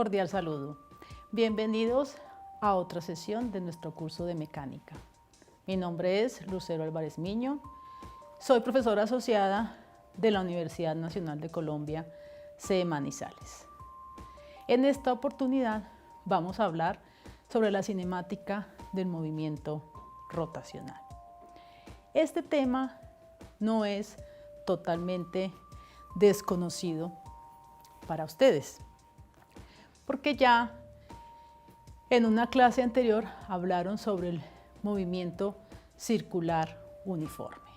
cordial saludo. Bienvenidos a otra sesión de nuestro curso de mecánica. Mi nombre es Lucero Álvarez Miño. Soy profesora asociada de la Universidad Nacional de Colombia, sede Manizales. En esta oportunidad vamos a hablar sobre la cinemática del movimiento rotacional. Este tema no es totalmente desconocido para ustedes, porque ya en una clase anterior hablaron sobre el movimiento circular uniforme.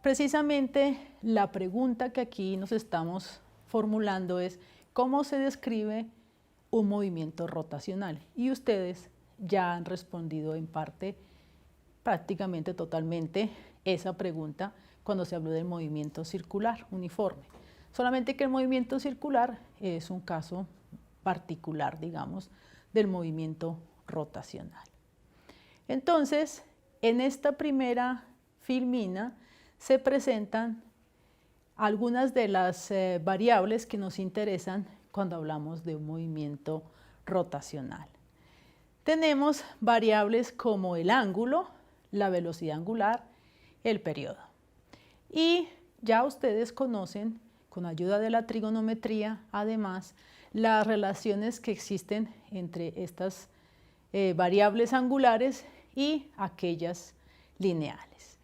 Precisamente la pregunta que aquí nos estamos formulando es ¿cómo se describe un movimiento rotacional? Y ustedes ya han respondido en parte, prácticamente totalmente, esa pregunta cuando se habló del movimiento circular uniforme. Solamente que el movimiento circular es un caso particular, digamos, del movimiento rotacional. Entonces, en esta primera filmina se presentan algunas de las variables que nos interesan cuando hablamos de un movimiento rotacional. Tenemos variables como el ángulo, la velocidad angular, el periodo. Y ya ustedes conocen, con ayuda de la trigonometría, además, las relaciones que existen entre estas variables angulares y aquellas lineales.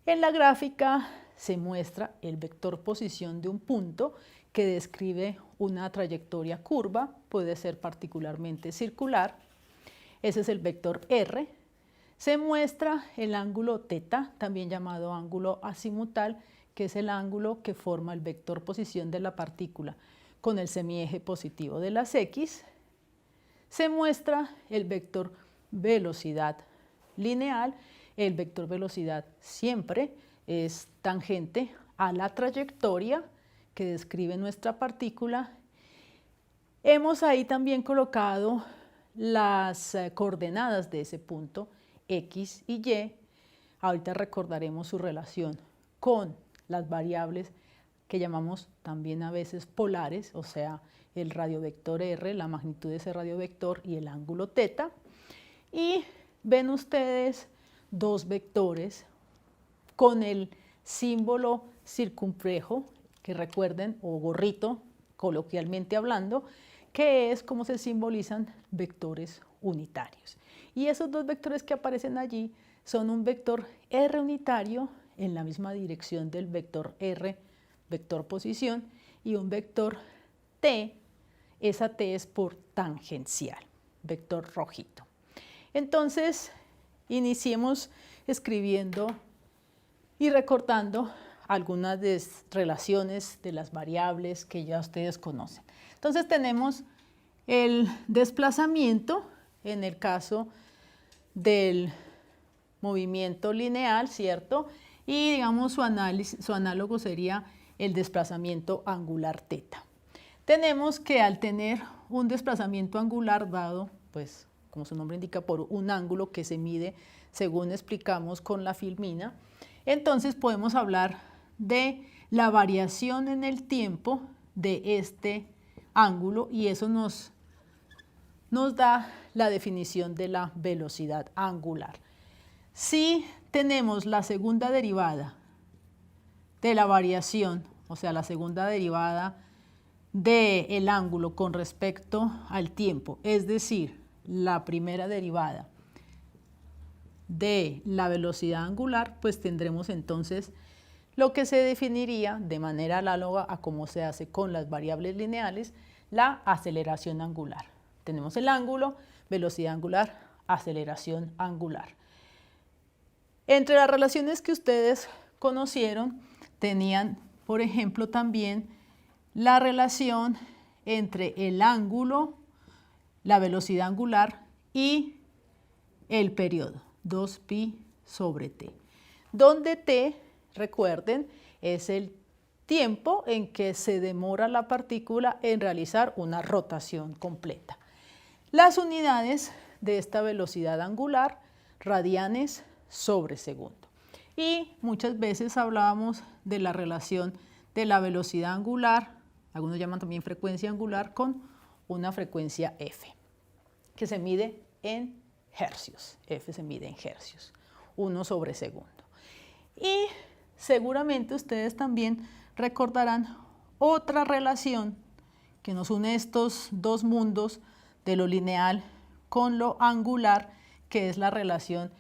En la gráfica se muestra el vector posición de un punto que describe una trayectoria curva, puede ser particularmente circular. Ese es el vector R. Se muestra el ángulo θ, también llamado ángulo azimutal, que es el ángulo que forma el vector posición de la partícula con el semieje positivo de las X. Se muestra el vector velocidad lineal. El vector velocidad siempre es tangente a la trayectoria que describe nuestra partícula. Hemos ahí también colocado las coordenadas de ese punto, X y Y. Ahorita recordaremos su relación con las variables que llamamos también a veces polares, o sea, el radiovector R, la magnitud de ese radiovector y el ángulo θ. Y ven ustedes dos vectores con el símbolo circunflejo, que recuerden, o gorrito, coloquialmente hablando, que es como se simbolizan vectores unitarios. Y esos dos vectores que aparecen allí son un vector R unitario en la misma dirección del vector R, vector posición, y un vector T, esa T es por tangencial, vector rojito. Entonces, iniciemos escribiendo y recortando algunas relaciones de las variables que ya ustedes conocen. Entonces tenemos el desplazamiento en el caso del movimiento lineal, ¿cierto? Y digamos su análogo sería el desplazamiento angular θ. Tenemos que al tener un desplazamiento angular dado, pues como su nombre indica, por un ángulo que se mide según explicamos con la filmina, entonces podemos hablar de la variación en el tiempo de este ángulo y eso nos da la definición de la velocidad angular. Si tenemos la segunda derivada de la variación, o sea, la segunda derivada del ángulo con respecto al tiempo, es decir, la primera derivada de la velocidad angular, pues tendremos entonces lo que se definiría de manera análoga a cómo se hace con las variables lineales, la aceleración angular. Tenemos el ángulo, velocidad angular, aceleración angular. Entre las relaciones que ustedes conocieron, tenían, por ejemplo, también la relación entre el ángulo, la velocidad angular y el periodo, 2pi sobre t, donde t, recuerden, es el tiempo en que se demora la partícula en realizar una rotación completa. Las unidades de esta velocidad angular, radianes sobre segundo. Y muchas veces hablábamos de la relación de la velocidad angular algunos llaman también frecuencia angular, con una frecuencia f, que se mide en hercios. F se mide en hercios, 1 sobre segundo. Y seguramente ustedes también recordarán otra relación que nos une estos dos mundos de lo lineal con lo angular, que es la relación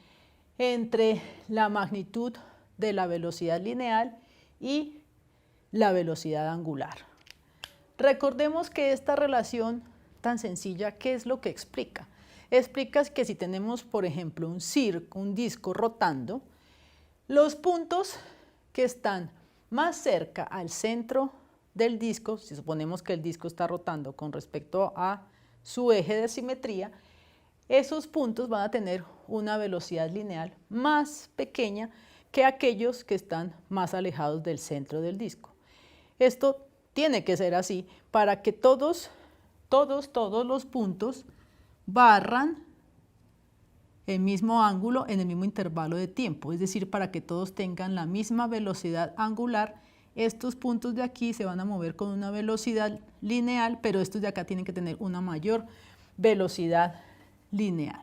entre la magnitud de la velocidad lineal y la velocidad angular. Recordemos que esta relación tan sencilla, ¿qué es lo que explica? Explica que si tenemos, por ejemplo, un disco rotando, los puntos que están más cerca al centro del disco, si suponemos que el disco está rotando con respecto a su eje de simetría, esos puntos van a tener una velocidad lineal más pequeña que aquellos que están más alejados del centro del disco. Esto tiene que ser así para que todos los puntos barran el mismo ángulo en el mismo intervalo de tiempo, es decir, para que todos tengan la misma velocidad angular. Estos puntos de aquí se van a mover con una velocidad lineal, pero estos de acá tienen que tener una mayor velocidad lineal,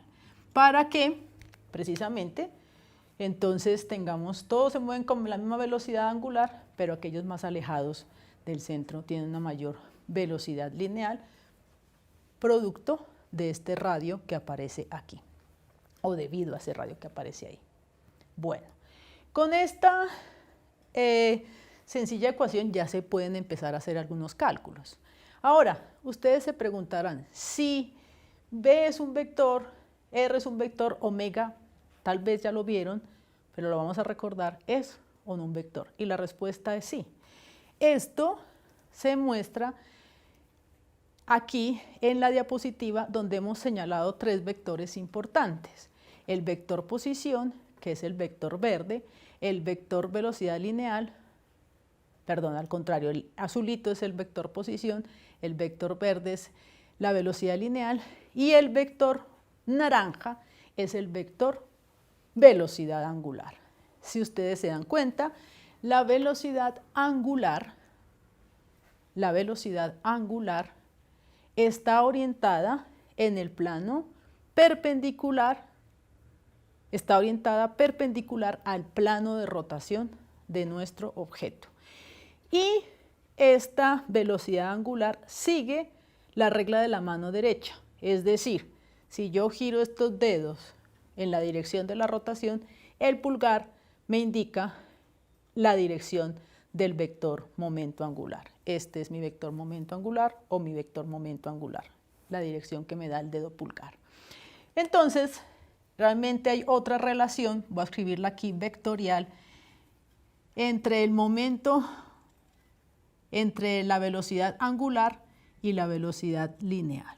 para que precisamente entonces todos se mueven con la misma velocidad angular, pero aquellos más alejados del centro tienen una mayor velocidad lineal, producto de este radio que aparece aquí, o debido a ese radio que aparece ahí. Bueno, con esta sencilla ecuación ya se pueden empezar a hacer algunos cálculos. Ahora, ustedes se preguntarán, si B es un vector, R es un vector, omega, tal vez ya lo vieron, pero lo vamos a recordar, ¿es o no un vector? Y la respuesta es sí. Esto se muestra aquí en la diapositiva, donde hemos señalado tres vectores importantes. El vector posición, que es el vector verde, el vector velocidad lineal, perdón, al contrario, el azulito es el vector posición, el vector verde es la velocidad lineal y el vector naranja es el vector velocidad angular. Si ustedes se dan cuenta, la velocidad angular está orientada en el plano perpendicular, está orientada perpendicular al plano de rotación de nuestro objeto. Y esta velocidad angular sigue la regla de la mano derecha, es decir, si yo giro estos dedos en la dirección de la rotación, el pulgar me indica la dirección del vector momento angular. Este es mi vector momento angular o mi vector momento angular, la dirección que me da el dedo pulgar. Entonces, realmente hay otra relación, voy a escribirla aquí vectorial, entre el momento, entre la velocidad angular y la velocidad lineal.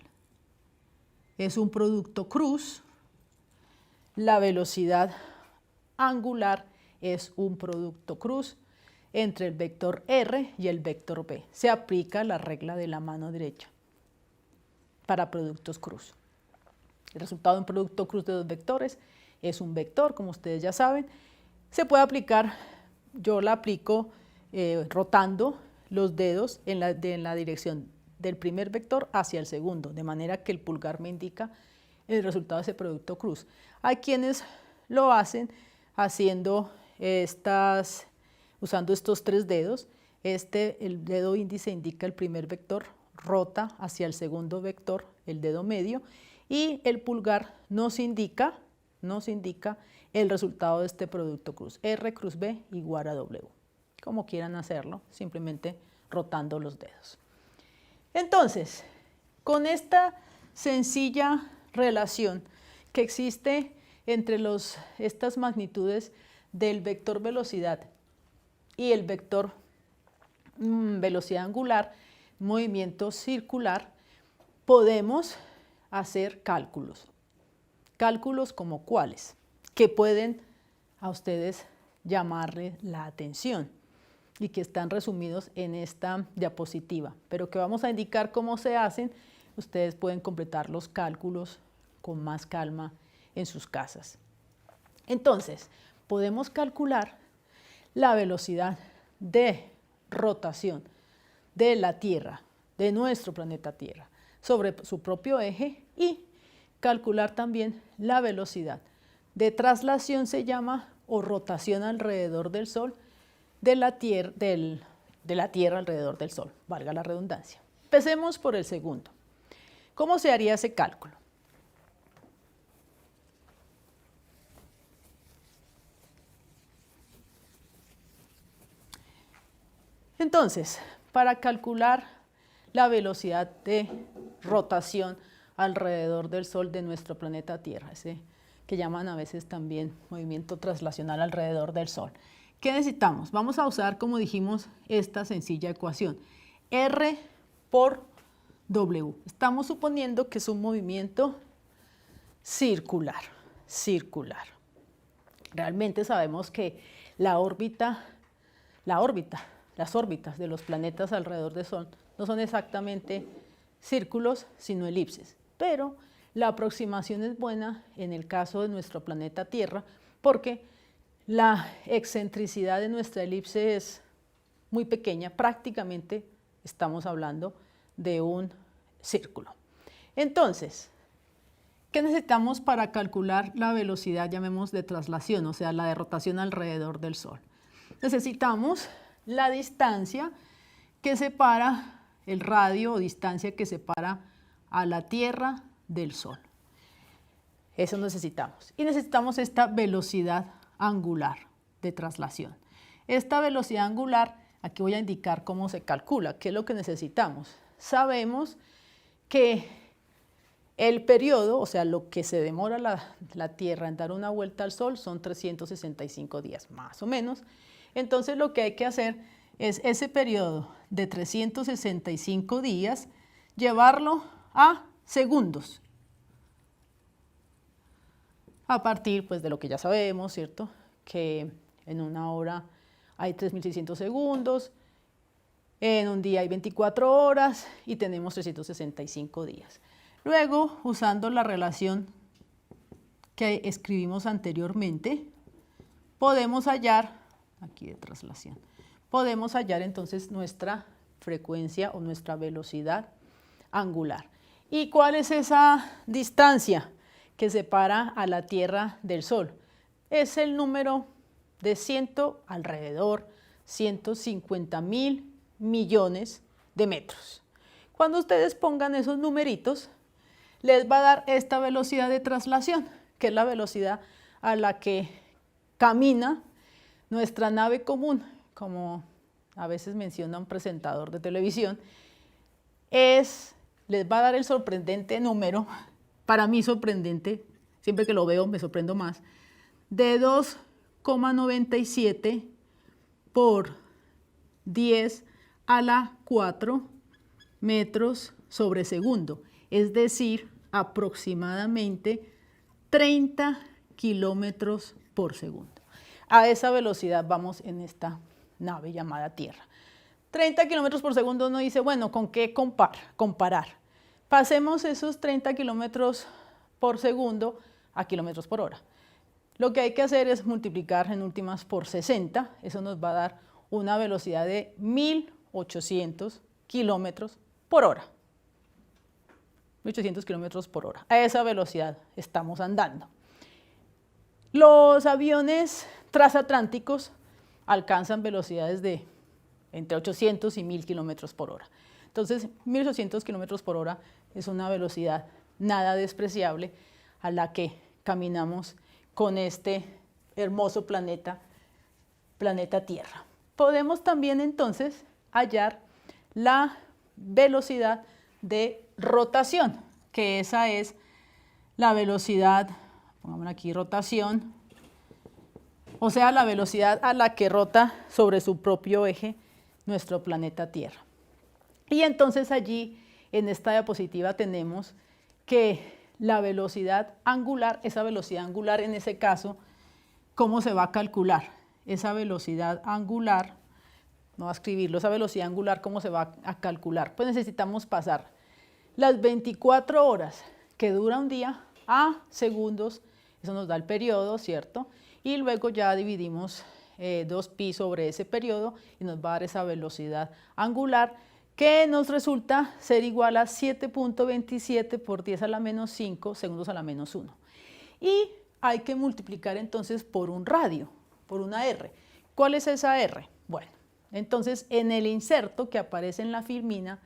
Es un producto cruz, la velocidad angular es un producto cruz entre el vector R y el vector B. Se aplica la regla de la mano derecha para productos cruz. El resultado de un producto cruz de dos vectores es un vector, como ustedes ya saben. Se puede aplicar, yo la aplico rotando los dedos en la dirección del primer vector hacia el segundo, de manera que el pulgar me indica el resultado de ese producto cruz. Hay quienes lo hacen haciendo usando estos tres dedos. El dedo índice indica el primer vector, rota hacia el segundo vector, el dedo medio, y el pulgar nos indica el resultado de este producto cruz. R cruz B igual a W. Como quieran hacerlo, simplemente rotando los dedos. Entonces, con esta sencilla relación que existe entre estas magnitudes del vector velocidad y el vector velocidad angular, movimiento circular, podemos hacer cálculos. Cálculos como cuáles, que pueden a ustedes llamarle la atención y que están resumidos en esta diapositiva, pero que vamos a indicar cómo se hacen. Ustedes pueden completar los cálculos con más calma en sus casas. Entonces, podemos calcular la velocidad de rotación de la Tierra, de nuestro planeta Tierra, sobre su propio eje y calcular también la velocidad de traslación, se llama, o rotación alrededor del Sol, de la Tierra alrededor del Sol, valga la redundancia. Empecemos por el segundo. ¿Cómo se haría ese cálculo? Entonces, para calcular la velocidad de rotación alrededor del Sol de nuestro planeta Tierra, ese que llaman a veces también movimiento traslacional alrededor del Sol, ¿qué necesitamos? Vamos a usar, como dijimos, esta sencilla ecuación, R por W. Estamos suponiendo que es un movimiento circular. Realmente sabemos que las órbitas de los planetas alrededor del Sol no son exactamente círculos, sino elipses. Pero la aproximación es buena en el caso de nuestro planeta Tierra, porque la excentricidad de nuestra elipse es muy pequeña, prácticamente estamos hablando de un círculo. Entonces, ¿qué necesitamos para calcular la velocidad, llamemos, de traslación, o sea, la de rotación alrededor del Sol? Necesitamos la distancia que separa, el radio o distancia que separa a la Tierra del Sol. Eso necesitamos. Y necesitamos esta velocidad angular de traslación. Esta velocidad angular, aquí voy a indicar cómo se calcula, qué es lo que necesitamos. Sabemos que el periodo, o sea, lo que se demora la Tierra en dar una vuelta al Sol son 365 días, más o menos. Entonces lo que hay que hacer es ese periodo de 365 días, llevarlo a segundos, a partir pues de lo que ya sabemos, ¿cierto? Que en una hora hay 3.600 segundos, en un día hay 24 horas y tenemos 365 días. Luego, usando la relación que escribimos anteriormente, podemos hallar, aquí de traslación, podemos hallar entonces nuestra frecuencia o nuestra velocidad angular. ¿Y cuál es esa distancia que separa a la Tierra del Sol? Es el número de alrededor 150.000 millones de metros. Cuando ustedes pongan esos numeritos, les va a dar esta velocidad de traslación, que es la velocidad a la que camina nuestra nave común, como a veces menciona un presentador de televisión. Les va a dar el sorprendente número, para mí sorprendente, siempre que lo veo me sorprendo más, de 2,97 por 10 a la 4 metros sobre segundo, es decir, aproximadamente 30 kilómetros por segundo. A esa velocidad vamos en esta nave llamada Tierra. 30 kilómetros por segundo, uno dice, bueno, ¿con qué comparar? Pasemos esos 30 kilómetros por segundo a kilómetros por hora. Lo que hay que hacer es multiplicar en últimas por 60, eso nos va a dar una velocidad de 1.800 kilómetros por hora. 1.800 kilómetros por hora. A esa velocidad estamos andando. Los aviones transatlánticos alcanzan velocidades de entre 800 y 1.000 kilómetros por hora. Entonces, 1.800 kilómetros por hora es una velocidad nada despreciable a la que caminamos con este hermoso planeta Tierra. Podemos también entonces hallar la velocidad de rotación, que esa es la velocidad, pongamos aquí rotación, o sea, la velocidad a la que rota sobre su propio eje nuestro planeta Tierra. Y entonces allí en esta diapositiva tenemos que la velocidad angular, esa velocidad angular en ese caso, ¿cómo se va a calcular? Esa velocidad angular, no va a escribirlo, esa velocidad angular, ¿cómo se va a calcular? Pues necesitamos pasar las 24 horas que dura un día a segundos, eso nos da el periodo, ¿cierto? Y luego ya dividimos 2pi sobre ese periodo y nos va a dar esa velocidad angular que nos resulta ser igual a 7.27 por 10 a la menos 5 segundos a la menos 1. Y hay que multiplicar entonces por un radio, por una R. ¿Cuál es esa R? Bueno, entonces en el inserto que aparece en la filmina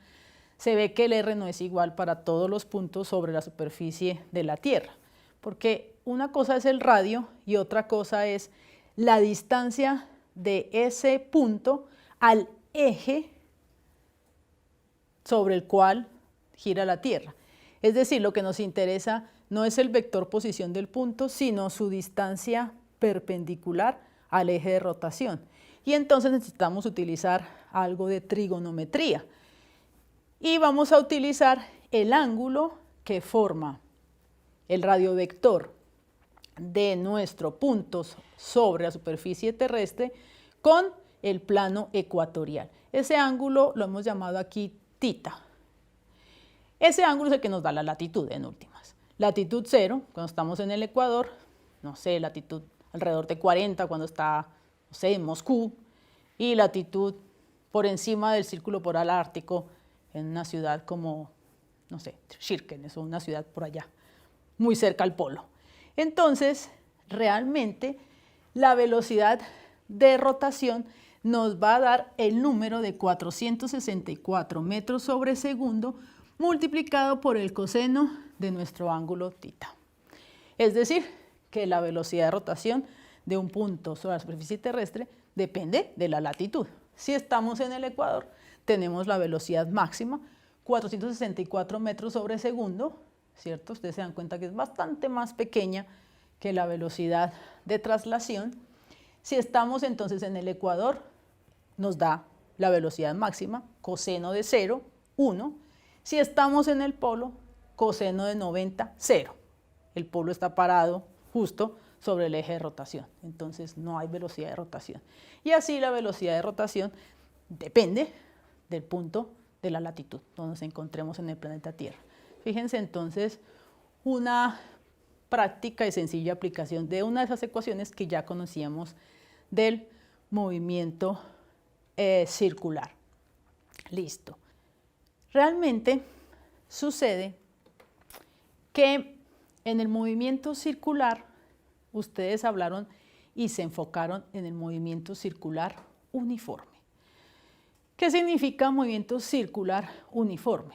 se ve que el R no es igual para todos los puntos sobre la superficie de la Tierra, porque una cosa es el radio y otra cosa es la distancia de ese punto al eje sobre el cual gira la Tierra. Es decir, lo que nos interesa no es el vector posición del punto, sino su distancia perpendicular al eje de rotación. Y entonces necesitamos utilizar algo de trigonometría. Y vamos a utilizar el ángulo que forma el radiovector de nuestro punto sobre la superficie terrestre con el plano ecuatorial. Ese ángulo lo hemos llamado aquí tita. Ese ángulo es el que nos da la latitud en últimas. Latitud 0, cuando estamos en el Ecuador, no sé, latitud alrededor de 40 cuando está, no sé, en Moscú, y latitud por encima del círculo polar ártico en una ciudad como, no sé, Kirkenes o una ciudad por allá, muy cerca al polo. Entonces, realmente la velocidad de rotación nos va a dar el número de 464 metros sobre segundo multiplicado por el coseno de nuestro ángulo tita. Es decir, que la velocidad de rotación de un punto sobre la superficie terrestre depende de la latitud. Si estamos en el Ecuador, tenemos la velocidad máxima, 464 metros sobre segundo, ¿cierto? Ustedes se dan cuenta que es bastante más pequeña que la velocidad de traslación. Si estamos entonces en el Ecuador, nos da la velocidad máxima, coseno de 0, 1. Si estamos en el polo, coseno de 90, 0. El polo está parado justo sobre el eje de rotación, entonces no hay velocidad de rotación. Y así la velocidad de rotación depende del punto de la latitud donde nos encontremos en el planeta Tierra. Fíjense entonces una práctica y sencilla aplicación de una de esas ecuaciones que ya conocíamos del movimiento circular. Listo. Realmente sucede que en el movimiento circular ustedes hablaron y se enfocaron en el movimiento circular uniforme. ¿Qué significa movimiento circular uniforme?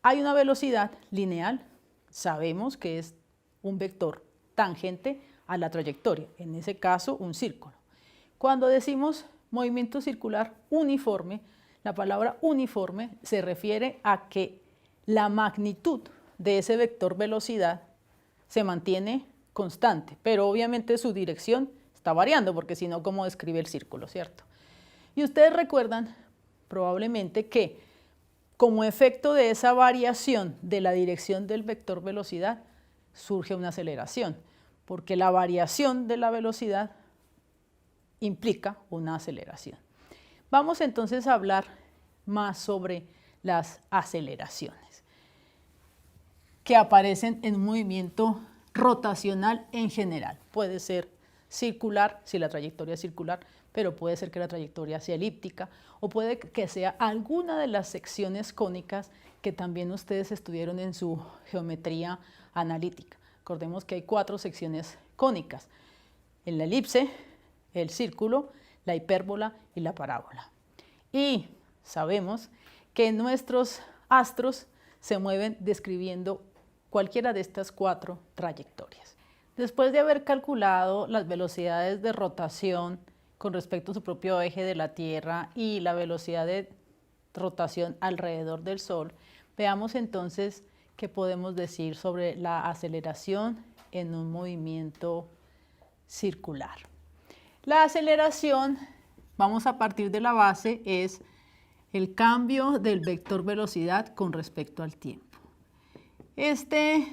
Hay una velocidad lineal, sabemos que es un vector tangente a la trayectoria, en ese caso un círculo. Cuando decimos movimiento circular uniforme, la palabra uniforme se refiere a que la magnitud de ese vector velocidad se mantiene constante, pero obviamente su dirección está variando, porque si no, ¿cómo describe el círculo, cierto? Y ustedes recuerdan probablemente que como efecto de esa variación de la dirección del vector velocidad surge una aceleración, porque la variación de la velocidad implica una aceleración. Vamos entonces a hablar más sobre las aceleraciones que aparecen en un movimiento rotacional en general. Puede ser circular, si la trayectoria es circular, pero puede ser que la trayectoria sea elíptica o puede que sea alguna de las secciones cónicas que también ustedes estudiaron en su geometría analítica. Recordemos que hay 4 secciones cónicas: en la elipse, el círculo, la hipérbola y la parábola. Y sabemos que nuestros astros se mueven describiendo cualquiera de estas 4 trayectorias. Después de haber calculado las velocidades de rotación con respecto a su propio eje de la Tierra y la velocidad de rotación alrededor del Sol, veamos entonces qué podemos decir sobre la aceleración en un movimiento circular. La aceleración, vamos a partir de la base, es el cambio del vector velocidad con respecto al tiempo. Este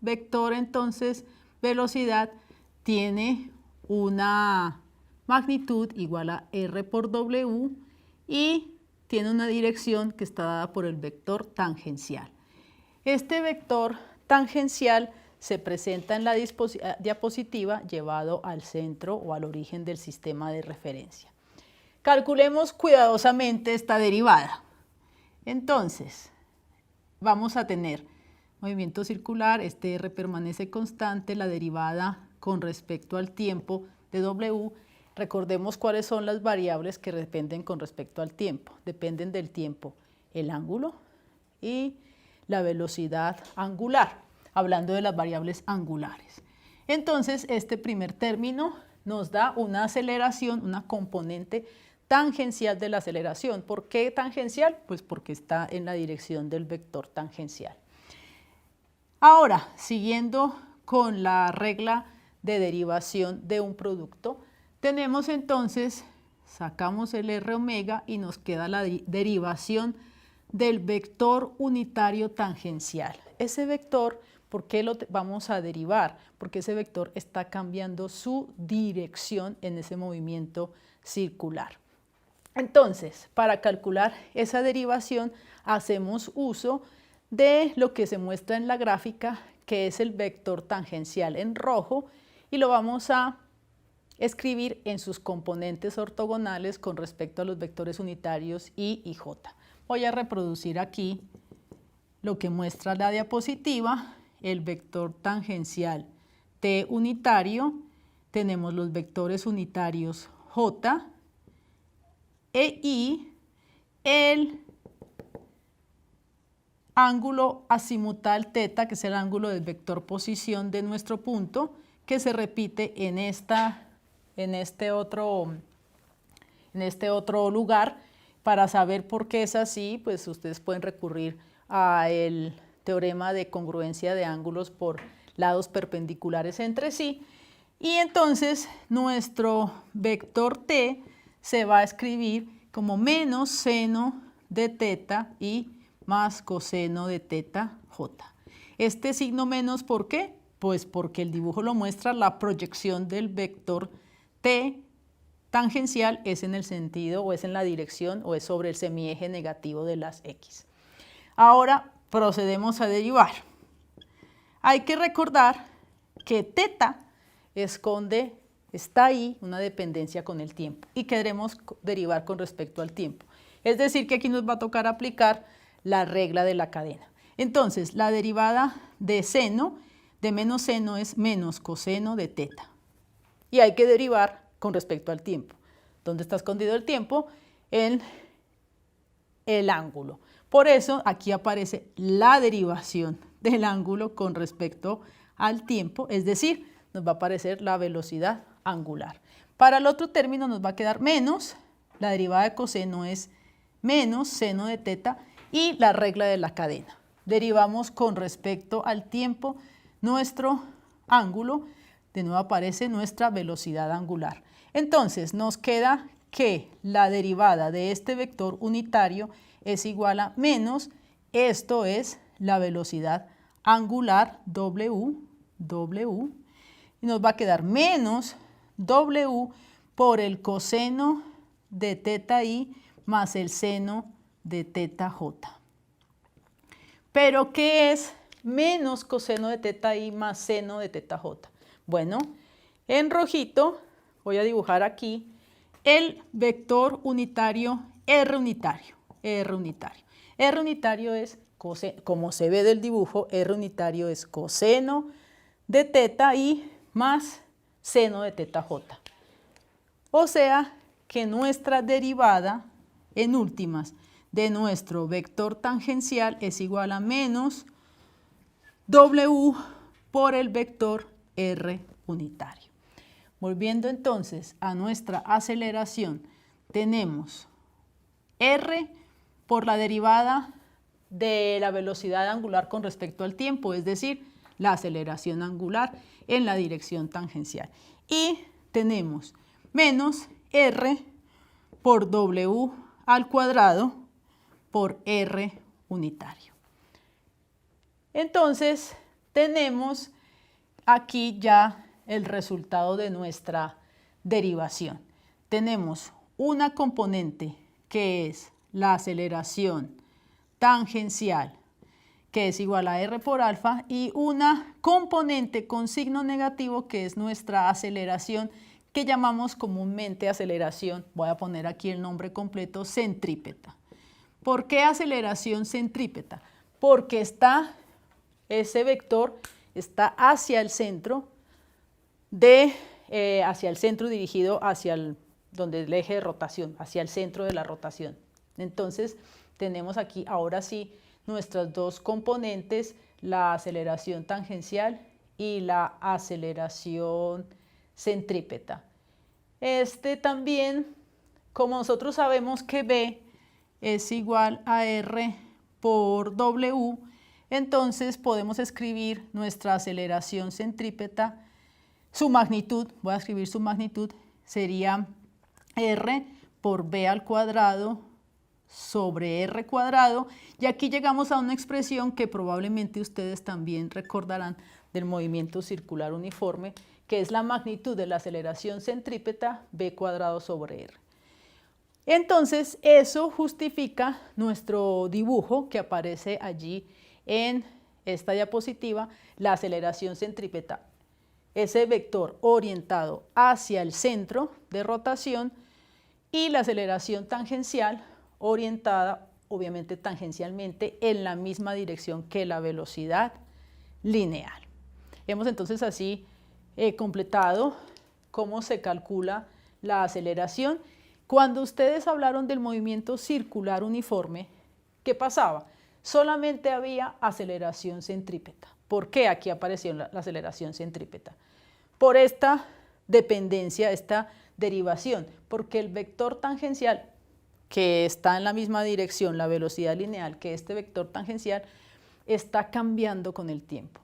vector entonces velocidad tiene una magnitud igual a R por W y tiene una dirección que está dada por el vector tangencial. Este vector tangencial se presenta en la diapositiva llevado al centro o al origen del sistema de referencia. Calculemos cuidadosamente esta derivada. Entonces, vamos a tener movimiento circular, este R permanece constante, la derivada con respecto al tiempo de W. Recordemos cuáles son las variables que dependen con respecto al tiempo. Dependen del tiempo el ángulo y la velocidad angular, hablando de las variables angulares. Entonces, este primer término nos da una aceleración, una componente tangencial de la aceleración. ¿Por qué tangencial? Pues porque está en la dirección del vector tangencial. Ahora, siguiendo con la regla de derivación de un producto, tenemos entonces, sacamos el R omega y nos queda la derivación del vector unitario tangencial. Ese vector, ¿por qué lo vamos a derivar? Porque ese vector está cambiando su dirección en ese movimiento circular. Entonces, para calcular esa derivación, hacemos uso de lo que se muestra en la gráfica, que es el vector tangencial en rojo, y lo vamos a escribir en sus componentes ortogonales con respecto a los vectores unitarios I y J. Voy a reproducir aquí lo que muestra la diapositiva, el vector tangencial T unitario, tenemos los vectores unitarios J e I, el ángulo azimutal θ, que es el ángulo del vector posición de nuestro punto, que se repite en este otro lugar. Para saber por qué es así, pues ustedes pueden recurrir al teorema de congruencia de ángulos por lados perpendiculares entre sí. Y entonces nuestro vector t se va a escribir como menos seno de θ y más coseno de θj. Este signo menos, ¿por qué? Pues porque el dibujo lo muestra, la proyección del vector t tangencial es en el sentido o es en la dirección o es sobre el semieje negativo de las x. Ahora procedemos a derivar. Hay que recordar que θ está ahí una dependencia con el tiempo y queremos derivar con respecto al tiempo. Es decir, que aquí nos va a tocar aplicar la regla de la cadena. Entonces, la derivada de seno, de menos seno, es menos coseno de θ. Y hay que derivar con respecto al tiempo. ¿Dónde está escondido el tiempo? En el ángulo. Por eso aquí aparece la derivación del ángulo con respecto al tiempo, es decir, nos va a aparecer la velocidad angular. Para el otro término nos va a quedar menos, la derivada de coseno es menos seno de θ y la regla de la cadena. Derivamos con respecto al tiempo nuestro ángulo, de nuevo aparece nuestra velocidad angular. Entonces nos queda que la derivada de este vector unitario es igual a menos, esto es la velocidad angular W, y nos va a quedar menos W por el coseno de θi más el seno de θj. ¿Pero qué es menos coseno de θi más seno de θj? Bueno, en rojito voy a dibujar aquí el vector unitario R unitario. R unitario es, como se ve del dibujo, R unitario es coseno de θi más seno de θj. O sea que nuestra derivada en últimas de nuestro vector tangencial es igual a menos W por el vector R unitario. Volviendo entonces a nuestra aceleración, tenemos R por la derivada de la velocidad angular con respecto al tiempo, es decir, la aceleración angular en la dirección tangencial. Y tenemos menos R por W al cuadrado por R unitario. Entonces, tenemos aquí ya el resultado de nuestra derivación. Tenemos una componente que es la aceleración tangencial, que es igual a R por alfa, y una componente con signo negativo que es nuestra aceleración, que llamamos comúnmente aceleración, voy a poner aquí el nombre completo, centrípeta. ¿Por qué aceleración centrípeta? Porque ese vector está hacia el centro, hacia el centro dirigido donde el eje de rotación, hacia el centro de la rotación. Entonces, tenemos aquí ahora sí nuestras dos componentes, la aceleración tangencial y la aceleración centrípeta. También, como nosotros sabemos que B es igual a R por W, entonces podemos escribir nuestra aceleración centrípeta, su magnitud, voy a escribir su magnitud, sería R por B al cuadrado sobre R cuadrado, y aquí llegamos a una expresión que probablemente ustedes también recordarán del movimiento circular uniforme, que es la magnitud de la aceleración centrípeta B cuadrado sobre R. Entonces, eso justifica nuestro dibujo que aparece allí en esta diapositiva, la aceleración centrípeta, ese vector orientado hacia el centro de rotación, y la aceleración tangencial orientada, obviamente tangencialmente, en la misma dirección que la velocidad lineal. Hemos entonces así completado cómo se calcula la aceleración. Cuando ustedes hablaron del movimiento circular uniforme, ¿qué pasaba? Solamente había aceleración centrípeta. ¿Por qué aquí apareció la aceleración centrípeta? Por esta dependencia, esta derivación, porque el vector tangencial, que está en la misma dirección, la velocidad lineal, que este vector tangencial, está cambiando con el tiempo.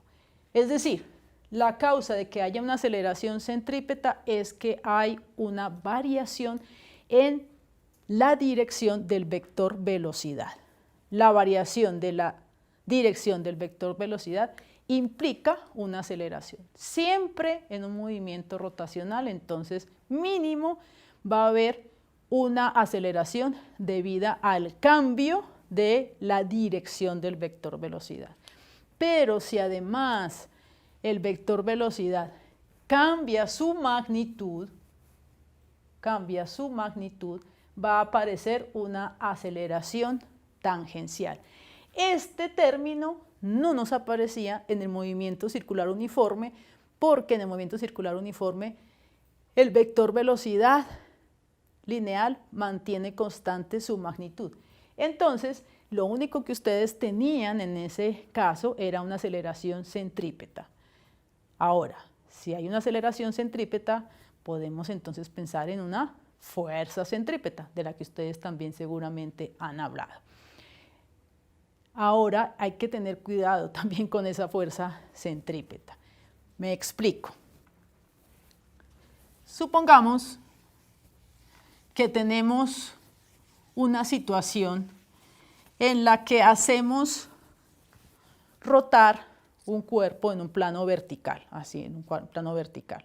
Es decir, la causa de que haya una aceleración centrípeta es que hay una variación en la dirección del vector velocidad. La variación de la dirección del vector velocidad implica una aceleración. Siempre en un movimiento rotacional, entonces mínimo va a haber una aceleración debida al cambio de la dirección del vector velocidad. Pero si además el vector velocidad cambia su magnitud, va a aparecer una aceleración tangencial. Este término no nos aparecía en el movimiento circular uniforme, porque en el movimiento circular uniforme el vector velocidad lineal mantiene constante su magnitud. Entonces, lo único que ustedes tenían en ese caso era una aceleración centrípeta. Ahora, si hay una aceleración centrípeta, podemos entonces pensar en una fuerza centrípeta, de la que ustedes también seguramente han hablado. Ahora hay que tener cuidado también con esa fuerza centrípeta. Me explico. Supongamos que tenemos una situación en la que hacemos rotar un cuerpo en un plano vertical, así, en un plano vertical.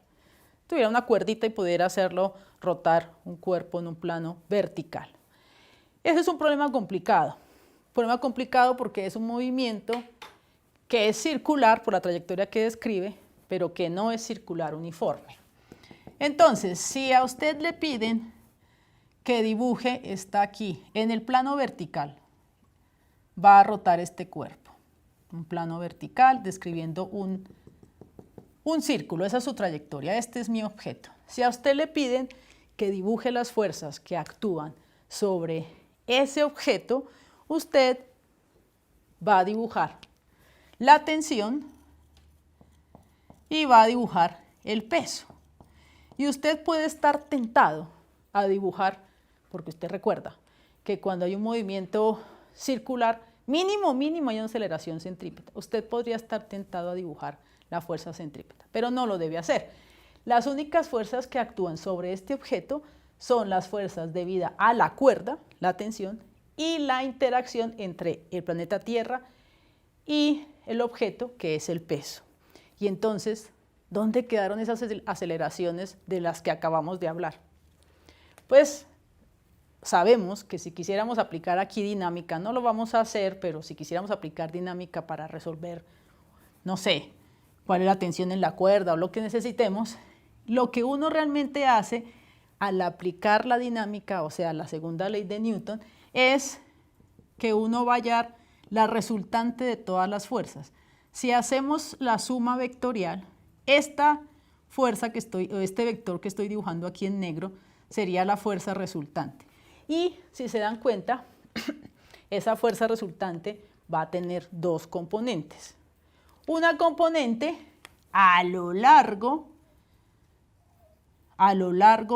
Tuviera una cuerdita y pudiera hacerlo rotar un cuerpo en un plano vertical. Ese es un problema complicado. Problema complicado porque es un movimiento que es circular por la trayectoria que describe, pero que no es circular uniforme. Entonces, si a usted le piden que dibuje, está aquí, en el plano vertical, va a rotar este cuerpo. Un plano vertical describiendo un círculo, esa es su trayectoria, este es mi objeto. Si a usted le piden que dibuje las fuerzas que actúan sobre ese objeto, usted va a dibujar la tensión y va a dibujar el peso. Y usted puede estar tentado a dibujar, porque usted recuerda que cuando hay un movimiento circular, mínimo hay una aceleración centrípeta. Usted podría estar tentado a dibujar la fuerza centrípeta, pero no lo debe hacer. Las únicas fuerzas que actúan sobre este objeto son las fuerzas debidas a la cuerda, la tensión, y la interacción entre el planeta Tierra y el objeto, que es el peso. Y entonces, ¿dónde quedaron esas aceleraciones de las que acabamos de hablar? Pues sabemos que si quisiéramos aplicar aquí dinámica, no lo vamos a hacer, pero si quisiéramos aplicar dinámica para resolver, no sé, cuál es la tensión en la cuerda o lo que necesitemos, lo que uno realmente hace al aplicar la dinámica, o sea, la segunda ley de Newton, es que uno va a hallar la resultante de todas las fuerzas. Si hacemos la suma vectorial, esta fuerza que este vector que estoy dibujando aquí en negro sería la fuerza resultante. Y si se dan cuenta, esa fuerza resultante va a tener dos componentes. Una componente a lo largo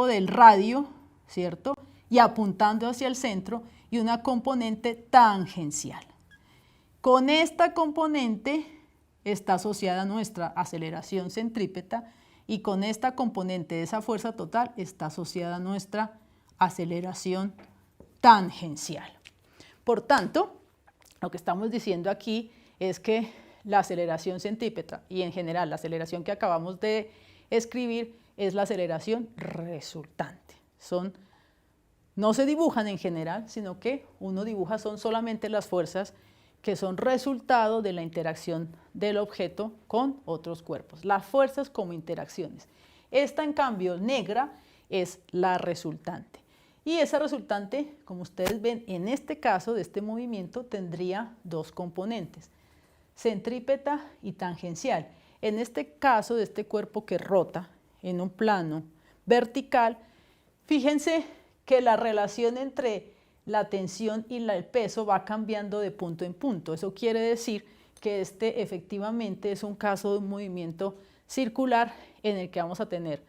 del radio, ¿cierto? Y apuntando hacia el centro, y una componente tangencial. Con esta componente está asociada nuestra aceleración centrípeta y con esta componente de esa fuerza total está asociada nuestra aceleración tangencial. Por tanto, lo que estamos diciendo aquí es que la aceleración centrípeta y en general la aceleración que acabamos de escribir es la aceleración resultante. No se dibujan en general, sino que uno dibuja son solamente las fuerzas que son resultado de la interacción del objeto con otros cuerpos. Las fuerzas como interacciones. Esta, en cambio, negra, es la resultante. Y esa resultante, como ustedes ven, en este caso de este movimiento, tendría dos componentes, centrípeta y tangencial. En este caso de este cuerpo que rota en un plano vertical, fíjense que la relación entre la tensión y el peso va cambiando de punto en punto. Eso quiere decir que este efectivamente es un caso de un movimiento circular en el que vamos a tener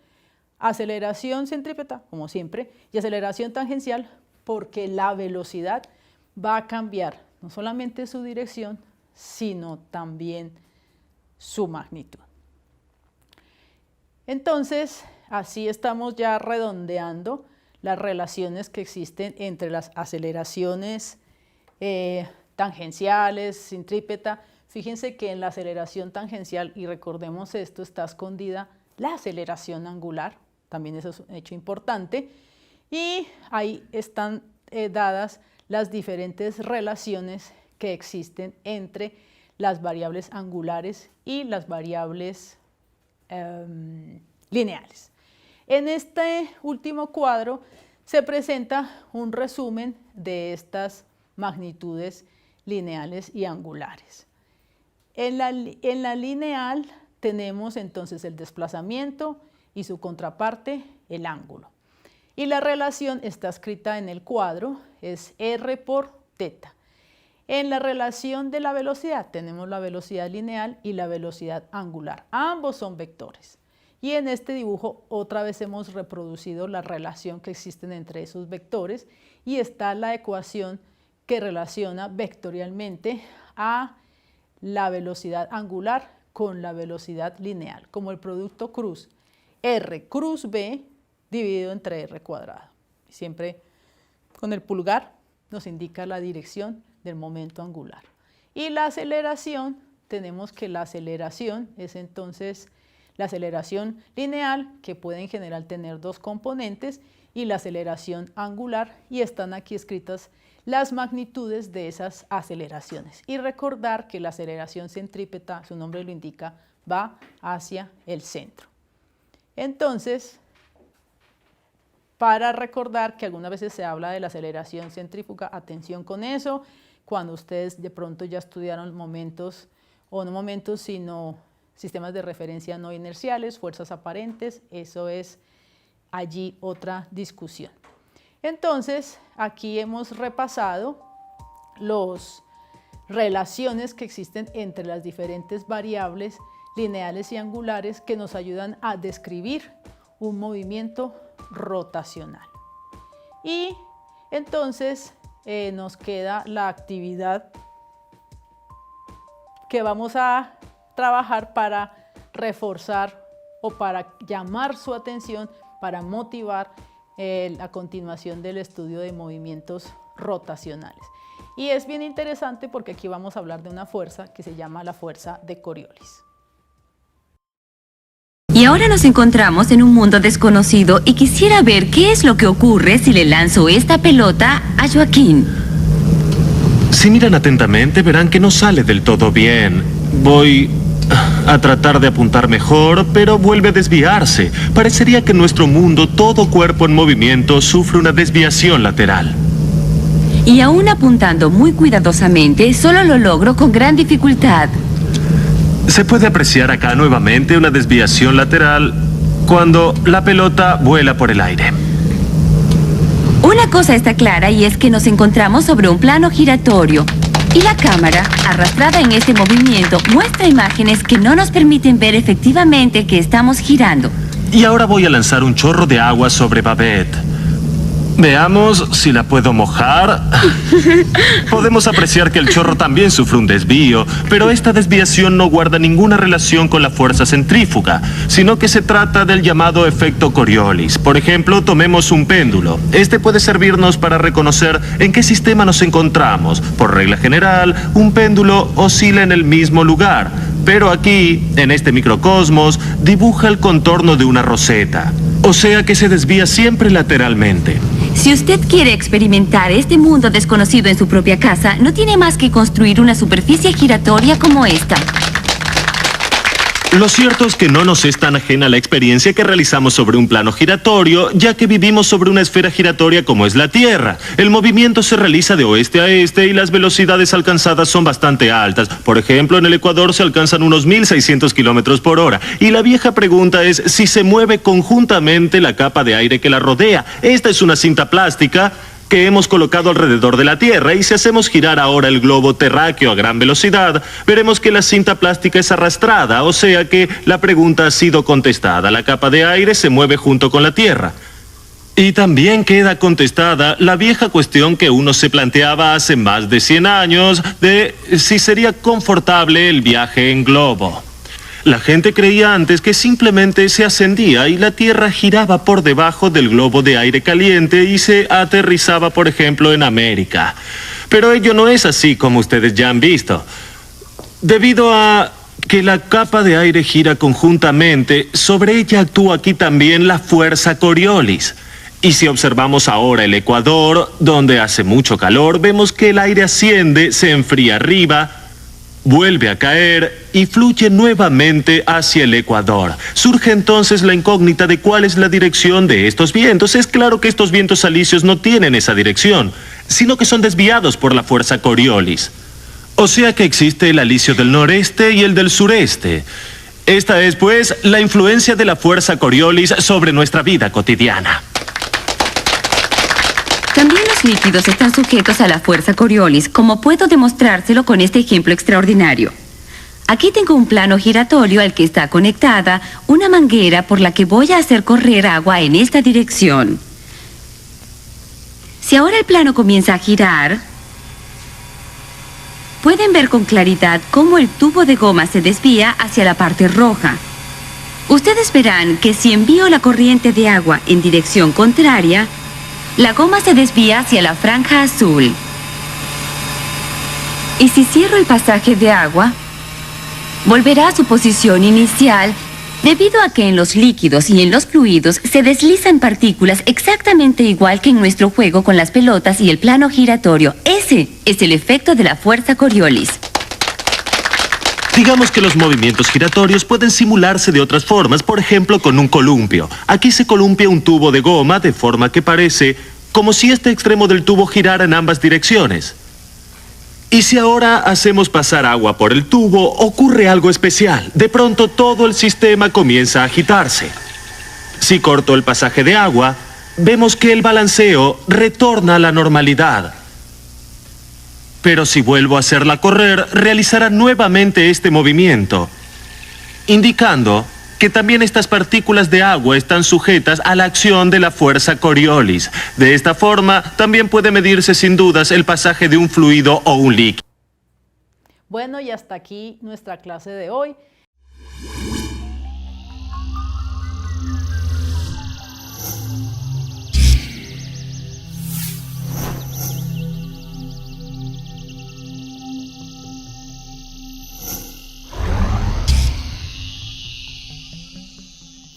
aceleración centrípeta, como siempre, y aceleración tangencial, porque la velocidad va a cambiar no solamente su dirección, sino también su magnitud. Entonces, así estamos ya redondeando las relaciones que existen entre las aceleraciones tangenciales, centrípeta. Fíjense que en la aceleración tangencial, y recordemos esto, está escondida la aceleración angular, también eso es un hecho importante, y ahí están dadas las diferentes relaciones que existen entre las variables angulares y las variables lineales. En este último cuadro se presenta un resumen de estas magnitudes lineales y angulares. En la lineal tenemos entonces el desplazamiento y su contraparte, el ángulo. Y la relación está escrita en el cuadro, es r por teta. En la relación de la velocidad tenemos la velocidad lineal y la velocidad angular. Ambos son vectores. Y en este dibujo otra vez hemos reproducido la relación que existen entre esos vectores y está la ecuación que relaciona vectorialmente a la velocidad angular con la velocidad lineal, como el producto cruz, r cruz b dividido entre r cuadrado. Siempre con el pulgar nos indica la dirección del momento angular. Y la aceleración, tenemos que la aceleración es entonces la aceleración lineal, que puede en general tener dos componentes, y la aceleración angular, y están aquí escritas las magnitudes de esas aceleraciones. Y recordar que la aceleración centrípeta, su nombre lo indica, va hacia el centro. Entonces, para recordar que algunas veces se habla de la aceleración centrífuga, atención con eso, cuando ustedes de pronto ya estudiaron momentos, o no momentos, sino sistemas de referencia no inerciales, fuerzas aparentes, eso es allí otra discusión. Entonces, aquí hemos repasado las relaciones que existen entre las diferentes variables lineales y angulares que nos ayudan a describir un movimiento rotacional. Y entonces nos queda la actividad que vamos a trabajar para reforzar o para llamar su atención, para motivar la continuación del estudio de movimientos rotacionales. Y es bien interesante porque aquí vamos a hablar de una fuerza que se llama la fuerza de Coriolis. Y ahora nos encontramos en un mundo desconocido y quisiera ver qué es lo que ocurre si le lanzo esta pelota a Joaquín. Si miran atentamente verán que no sale del todo bien. Voy a tratar de apuntar mejor, pero vuelve a desviarse. Parecería que en nuestro mundo todo cuerpo en movimiento sufre una desviación lateral. Y aún apuntando muy cuidadosamente, solo lo logro con gran dificultad. Se puede apreciar acá nuevamente una desviación lateral cuando la pelota vuela por el aire. Una cosa está clara y es que nos encontramos sobre un plano giratorio. Y la cámara, arrastrada en este movimiento, muestra imágenes que no nos permiten ver efectivamente que estamos girando. Y ahora voy a lanzar un chorro de agua sobre Babette. Veamos si la puedo mojar. Podemos apreciar que el chorro también sufre un desvío, pero esta desviación no guarda ninguna relación con la fuerza centrífuga, sino que se trata del llamado efecto Coriolis. Por ejemplo, tomemos un péndulo. Este puede servirnos para reconocer en qué sistema nos encontramos. Por regla general, un péndulo oscila en el mismo lugar, pero aquí, en este microcosmos, dibuja el contorno de una roseta. O sea que se desvía siempre lateralmente. Si usted quiere experimentar este mundo desconocido en su propia casa, no tiene más que construir una superficie giratoria como esta. Lo cierto es que no nos es tan ajena la experiencia que realizamos sobre un plano giratorio, ya que vivimos sobre una esfera giratoria como es la Tierra. El movimiento se realiza de oeste a este y las velocidades alcanzadas son bastante altas. Por ejemplo, en el Ecuador se alcanzan unos 1.600 kilómetros por hora. Y la vieja pregunta es si se mueve conjuntamente la capa de aire que la rodea. Esta es una cinta plástica que hemos colocado alrededor de la Tierra, y si hacemos girar ahora el globo terráqueo a gran velocidad, veremos que la cinta plástica es arrastrada, o sea que la pregunta ha sido contestada. La capa de aire se mueve junto con la Tierra. Y también queda contestada la vieja cuestión que uno se planteaba hace más de 100 años de si sería confortable el viaje en globo. La gente creía antes que simplemente se ascendía y la Tierra giraba por debajo del globo de aire caliente y se aterrizaba, por ejemplo, en América. Pero ello no es así, como ustedes ya han visto. Debido a que la capa de aire gira conjuntamente, sobre ella actúa aquí también la fuerza Coriolis. Y si observamos ahora el Ecuador, donde hace mucho calor, vemos que el aire asciende, se enfría arriba, vuelve a caer y fluye nuevamente hacia el Ecuador. Surge entonces la incógnita de cuál es la dirección de estos vientos. Es claro que estos vientos alisios no tienen esa dirección, sino que son desviados por la fuerza Coriolis. O sea que existe el alisio del noreste y el del sureste. Esta es, pues, la influencia de la fuerza Coriolis sobre nuestra vida cotidiana. También los líquidos están sujetos a la fuerza Coriolis, como puedo demostrárselo con este ejemplo extraordinario. Aquí tengo un plano giratorio al que está conectada una manguera por la que voy a hacer correr agua en esta dirección. Si ahora el plano comienza a girar, pueden ver con claridad cómo el tubo de goma se desvía hacia la parte roja. Ustedes verán que si envío la corriente de agua en dirección contraria, la goma se desvía hacia la franja azul. Y si cierro el pasaje de agua, volverá a su posición inicial, debido a que en los líquidos y en los fluidos se deslizan partículas exactamente igual que en nuestro juego con las pelotas y el plano giratorio. Ese es el efecto de la fuerza Coriolis. Digamos que los movimientos giratorios pueden simularse de otras formas, por ejemplo con un columpio. Aquí se columpia un tubo de goma de forma que parece como si este extremo del tubo girara en ambas direcciones. Y si ahora hacemos pasar agua por el tubo, ocurre algo especial. De pronto todo el sistema comienza a agitarse. Si corto el pasaje de agua, vemos que el balanceo retorna a la normalidad. Pero si vuelvo a hacerla correr, realizará nuevamente este movimiento, indicando que también estas partículas de agua están sujetas a la acción de la fuerza Coriolis. De esta forma, también puede medirse sin dudas el pasaje de un fluido o un líquido. Bueno, y hasta aquí nuestra clase de hoy.